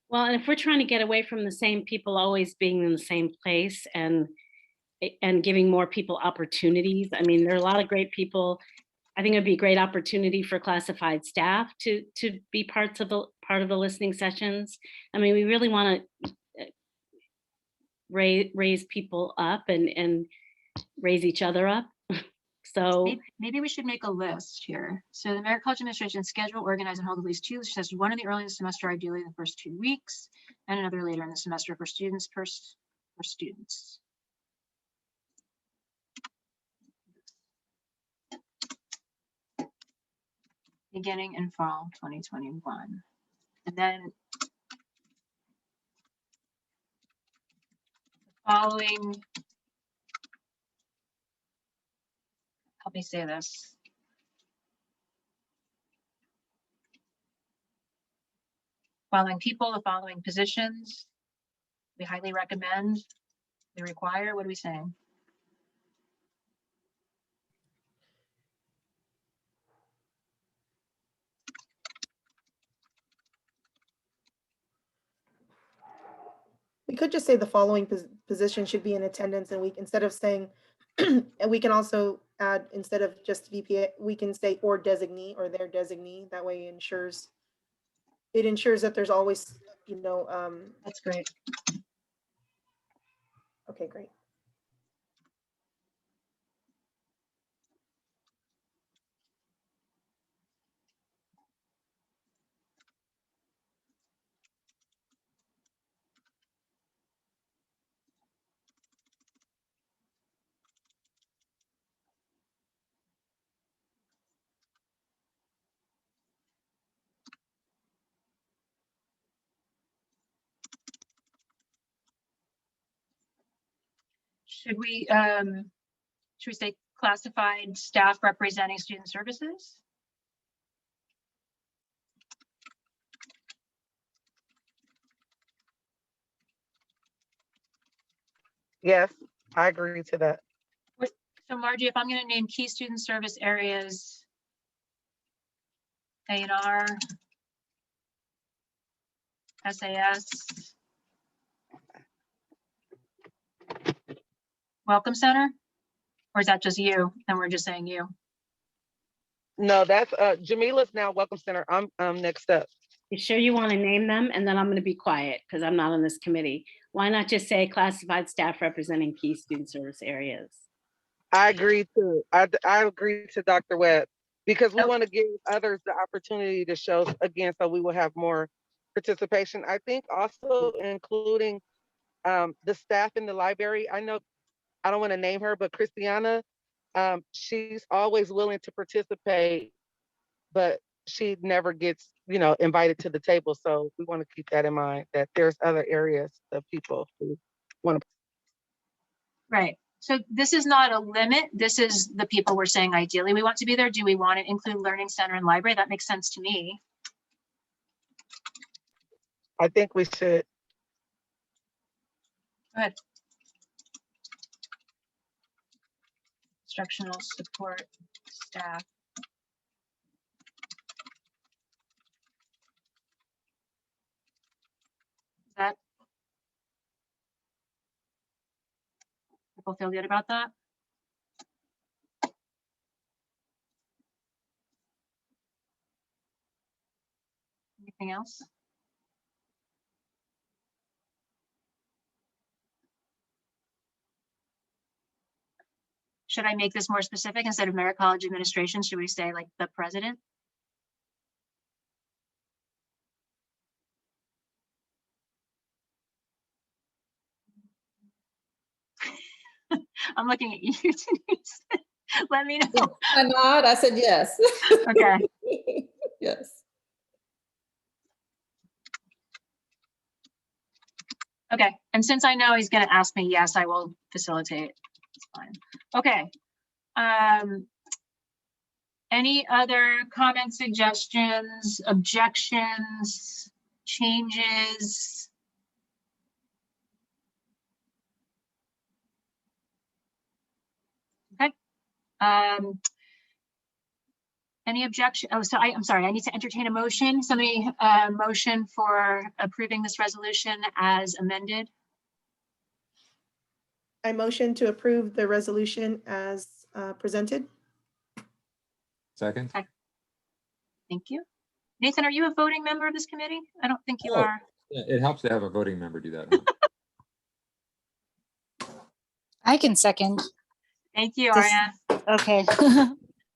Well, and if we're trying to get away from the same people always being in the same place and giving more people opportunities, I mean, there are a lot of great people. I think it'd be a great opportunity for classified staff to be part of the listening sessions. I mean, we really want to raise people up and raise each other up. So maybe we should make a list here. So the Merit College Administration schedule, organize, and hold at least 2 sessions, one in the early in the semester, ideally the first 2 weeks, and another later in the semester for students. Beginning in fall 2021. And then following, help me say this. Following people, the following positions, we highly recommend, we require, what are we saying? We could just say the following position should be in attendance, and instead of saying, and we can also add, instead of just VPA, we can say or designee or their designee. That way it ensures that there's always, you know. That's great. Okay, great. Should we say classified staff representing student services? Yes, I agree to that. So Margie, if I'm going to name key student service areas, A&R, SAS, Welcome Center, or is that just you? And we're just saying you. No, that's Jamila's now Welcome Center. I'm next up. You sure you want to name them? And then I'm going to be quiet because I'm not on this committee. Why not just say classified staff representing key student service areas? I agree to. I agree to Dr. Webb because we want to give others the opportunity to show again, so we will have more participation. I think also including the staff in the library. I know I don't want to name her, but Christiana, she's always willing to participate, but she never gets, invited to the table. So we want to keep that in mind, that there's other areas of people who want to. Right. So this is not a limit. This is the people we're saying ideally we want to be there. Do we want to include learning center and library? That makes sense to me. I think we should. Go ahead. Instructional support staff. Is that people feel good about that? Anything else? Should I make this more specific? Instead of Merit College administration, should we say like the president? I'm looking at you, Denise. Let me know. I nod, I said yes. Okay. Yes. Okay, and since I know he's going to ask me, yes, I will facilitate. It's fine. Okay. Any other comments, suggestions, objections, changes? Okay. Any objection? Oh, so I'm sorry, I need to entertain a motion. Somebody motion for approving this resolution as amended. I motion to approve the resolution as presented. Second. Okay. Thank you. Nathan, are you a voting member of this committee? I don't think you Oh. are. Yeah, it helps to have a voting member do that. Huh? I can second. Thank you, This- Ariane. Okay.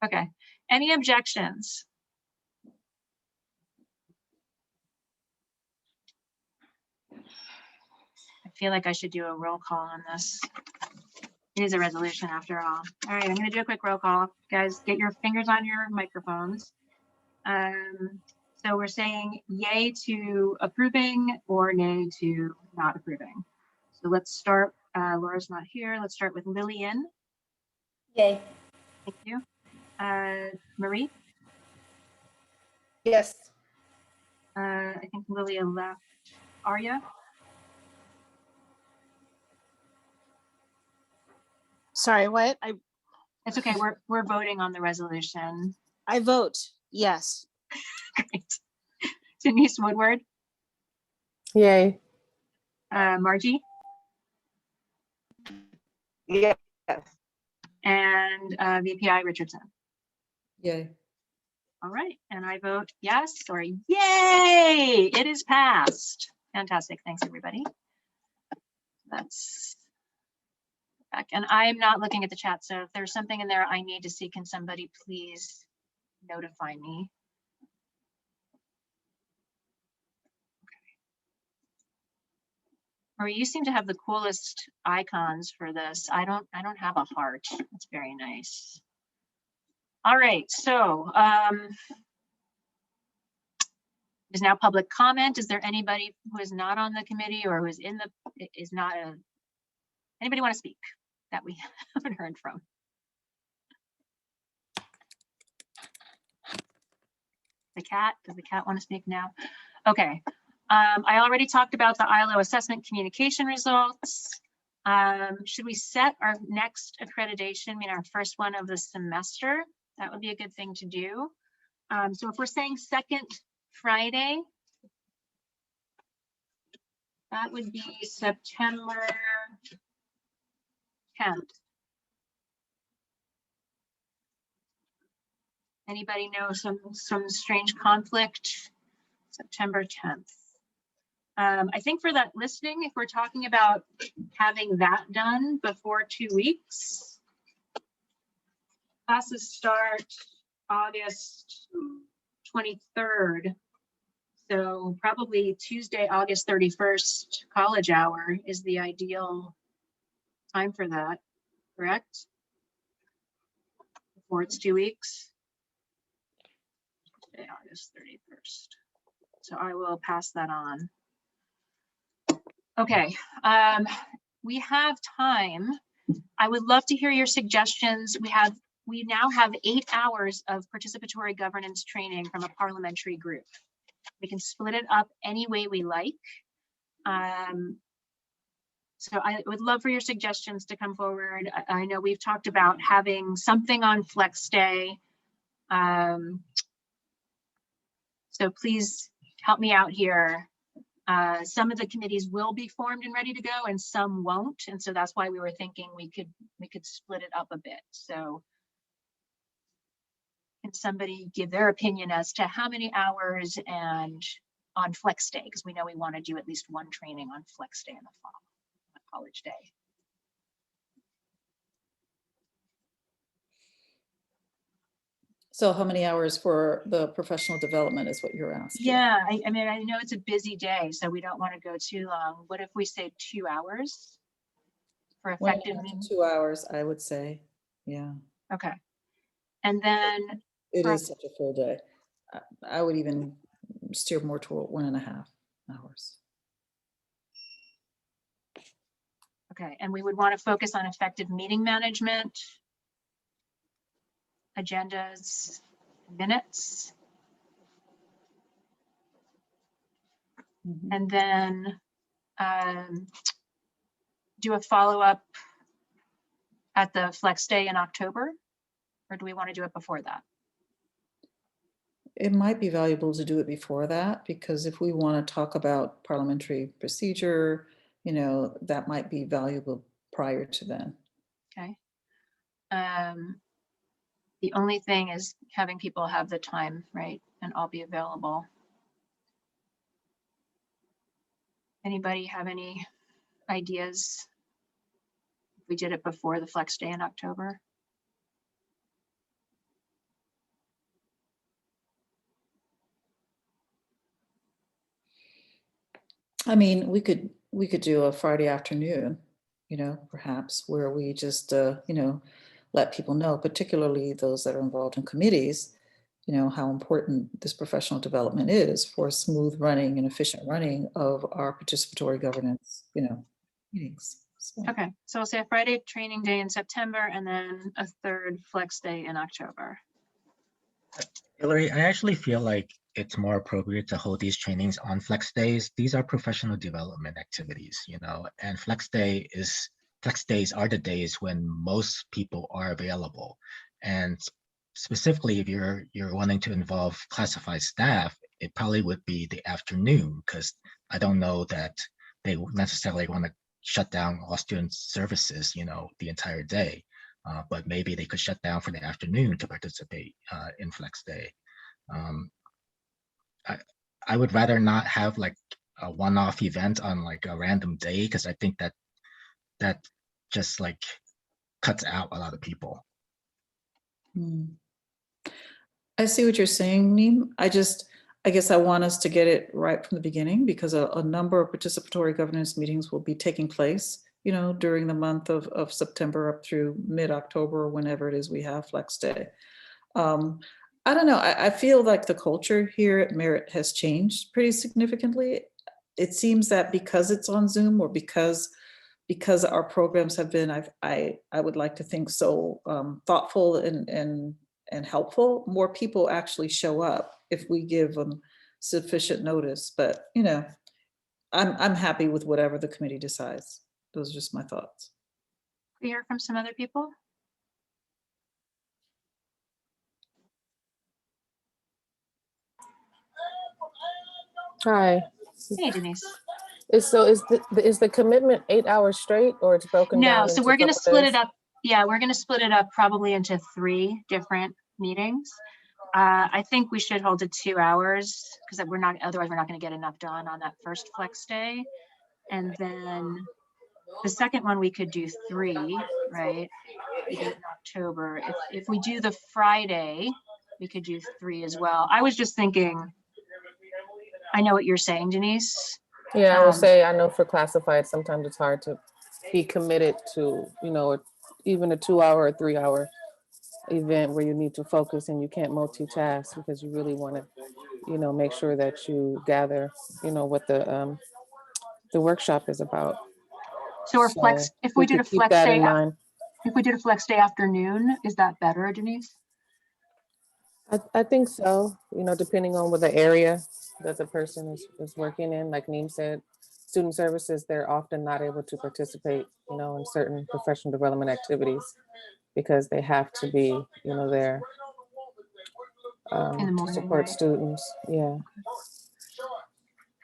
Okay. Any objections? I feel like I should do a roll call on this. It is a resolution after all. All right, I'm going to do a quick roll call. Guys, get your fingers on your microphones. So we're saying yay to approving or nay to not approving. So let's start. Laura's not here. Let's start with Lillian. Yay. Thank you. Marie. Yes. I think Lilia left. Arya. Sorry, what? It's okay. We're voting on the resolution. I vote yes. Great. Denise Woodward. Yay. Margie. Yes. And VPI Richardson. Yay. All right, and I vote yes, or yay, it is passed. Fantastic, thanks everybody. That's back, and I'm not looking at the chat, so if there's something in there I need to see, can somebody please notify me? Marie, you seem to have the coolest icons for this. I don't have a heart. That's very nice. All right, so is now public comment. Is there anybody who is not on the committee or who is in the, is not a, anybody want to speak? that we haven't heard from? The cat, does the cat want to speak now? Okay. I already talked about the ILO assessment communication results. Should we set our next accreditation, I mean, our first one of the semester? That would be a good thing to do. So if we're saying second Friday, that would be September 10th. Anybody know some strange conflict? September 10th. I think for that listening, if we're talking about having that done before 2 weeks, classes start August 23rd. So probably Tuesday, August 31st, college hour is the ideal time for that, correct? Before it's 2 weeks. Tuesday, August 31st. So I will pass that on. Okay, we have time. I would love to hear your suggestions. We now have 8 hours of participatory governance training from a parliamentary group. We can split it up any way we like. So I would love for your suggestions to come forward. I know we've talked about having something on Flex Day. So please help me out here. Some of the committees will be formed and ready to go, and some won't. And so that's why we were thinking we could split it up a bit. So can somebody give their opinion as to how many hours and on Flex Day? Because we know we want to do at least one training on Flex Day in the fall, on college day. So how many hours for the professional development is what you're asking? Yeah, I mean, I know it's a busy day, so we don't want to go too long. What if we say 2 hours for effective? 1.5 to 2 hours, I would say. Yeah. Okay. And then It is such a full day. I would even steer more toward 1.5 hours. okay, and we would want to focus on effective meeting management, agendas, minutes. And then do a follow-up at the Flex Day in October, or do we want to do it before that? It might be valuable to do it before that, because if we want to talk about parliamentary procedure, that might be valuable prior to then. Okay. The only thing is having people have the time, right? And I'll be available. Anybody have any ideas? If we did it before the Flex Day in October? I mean, we could do a Friday afternoon, perhaps, where we just, let people know, particularly those that are involved in committees, how important this professional development is for smooth running and efficient running of our participatory governance, meetings. So. Okay, so I'll say a Friday training day in September and then a third Flex Day in October. Hillary, I actually feel like it's more appropriate to hold these trainings on Flex Days. These are professional development activities, and Flex Days are the days when most people are available. And specifically, if you're wanting to involve classified staff, it probably would be the afternoon, because I don't know that they necessarily want to shut down all student services, the entire day. But maybe they could shut down for the afternoon to participate in Flex Day. I would rather not have like a one-off event on like a random day, because I think that just like cuts out a lot of people. I see what you're saying, Neem. I guess I want us to get it right from the beginning, because a number of participatory governance meetings will be taking place, during the month of September up through mid-October, whenever it is we have Flex Day. I don't know. I feel like the culture here at Merit has changed pretty significantly. It seems that because it's on Zoom, or because because our programs have been, I would like to think so thoughtful and helpful, more people actually show up if we give them sufficient notice. But, you know, I'm happy with whatever the committee decides. Those are just my thoughts. We hear from some other people. Hi. Hey, Denise. Is the commitment 8 hours straight, or it's broken No, down so into we're going to couple split days? it up. Yeah, we're going to split it up probably into 3 different meetings. I think we should hold it 2 hours because otherwise we're not going to get enough done on that first flex day. And then the second one we could do 3, right? We do it in October. If we do the Friday, we could do 3 as well. I was just thinking, I know what you're saying, Denise. Yeah, I would say, I know for classified, sometimes it's hard to be committed to, you know, even a 2 hour or 3 hour event where you need to focus and you can't multitask because you really want to, you know, make sure that you gather, you know, what the workshop is about. So our flex, if we did a could keep flex that day, in mind. if we did a flex day afternoon, is that better, Denise? I think so, you know, depending on what the area that the person is working in, like Neem said, student services, they're often not able to participate, you know, in certain professional development activities because they have to be, you know, there In the to morning, support right? students. Yeah.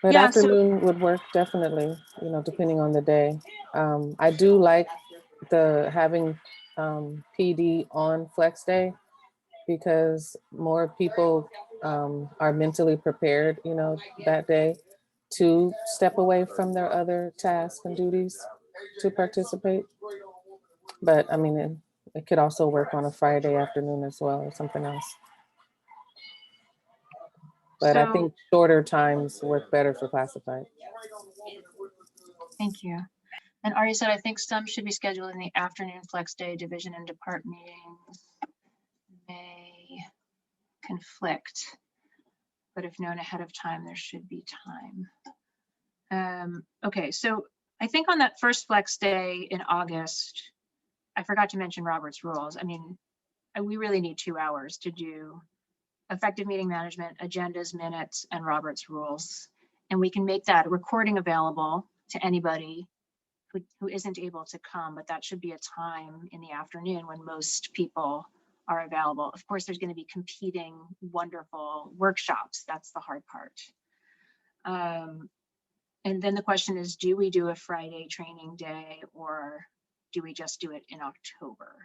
But Yeah, so afternoon would work definitely, you know, depending on the day. I do like having PD on flex day because more people are mentally prepared, you know, that day to step away from their other tasks and duties to participate. But I mean, it could also work on a Friday afternoon as well or something else. But I So, think shorter times work better for classified. thank you. And Ari said, I think some should be scheduled in the afternoon flex day. Division and department meetings may conflict, but if known ahead of time, there should be time. Okay, so I think on that first flex day in August, I forgot to mention Robert's rules. I mean, we really need 2 hours to do effective meeting management, agendas, minutes, and Robert's rules. And we can make that recording available to anybody who isn't able to come, but that should be a time in the afternoon when most people are available. Of course, there's going to be competing wonderful workshops. That's the hard part. And then the question is, do we do a Friday training day or do we just do it in October?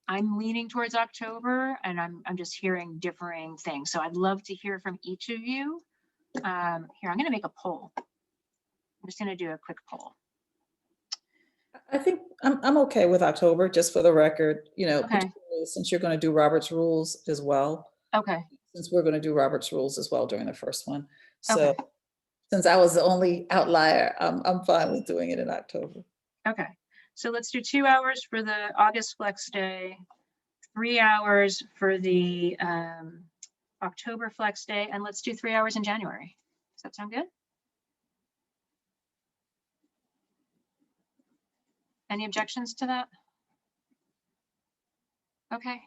I'm leaning towards October and I'm just hearing differing things. So I'd love to hear from each of you. Here, I'm going to make a poll. I'm just going to do a quick poll. I think I'm okay with October, just for the record, you know, Okay. since you're going to do Robert's rules as well. Okay. Since we're going to do Robert's rules as well during the first one. So Okay. since I was the only outlier, I'm fine with doing it in October. Okay. So let's do 2 hours for the August flex day, 3 hours for the October flex day, and let's do 3 hours in January. Does that sound good? Any objections to that? Okay.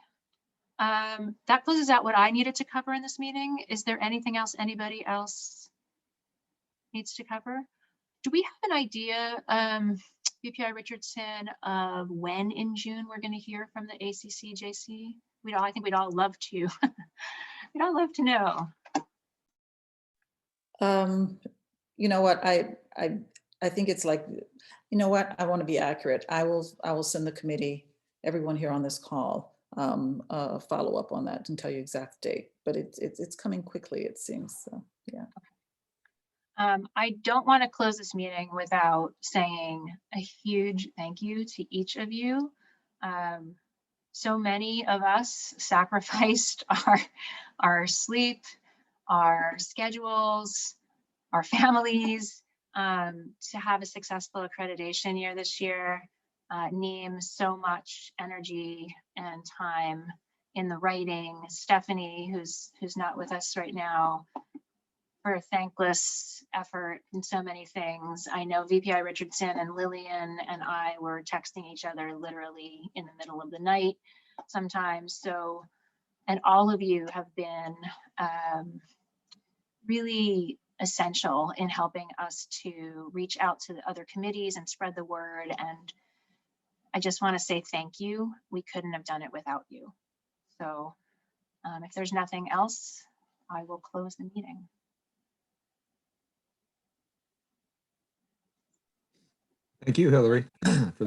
That closes out what I needed to cover in this meeting. Is there anything else anybody else needs to cover? Do we have an idea, BPI Richardson, of when in June we're going to hear from the ACCJC? I think we'd all love to. We'd all love to know. You know what, I think it's like, you know what, I want to be accurate. I will send the committee, everyone here on this call, follow up on that and tell you exact date, but it's coming quickly, it seems. So yeah. I don't want to close this meeting without saying a huge thank you to each of you. So many of us sacrificed our sleep, our schedules, our families to have a successful accreditation year this year. Neem, so much energy and time in the writing. Stephanie, who's not with us right now, for a thankless effort in so many things. I know VPI Richardson and Lillian and I were texting each other literally in the middle of the night sometimes. So, and all of you have been really essential in helping us to reach out to the other committees and spread the word. And I just want to say thank you. We couldn't have done it without you. So if there's nothing else, I will close the meeting. Thank you, Hillary, for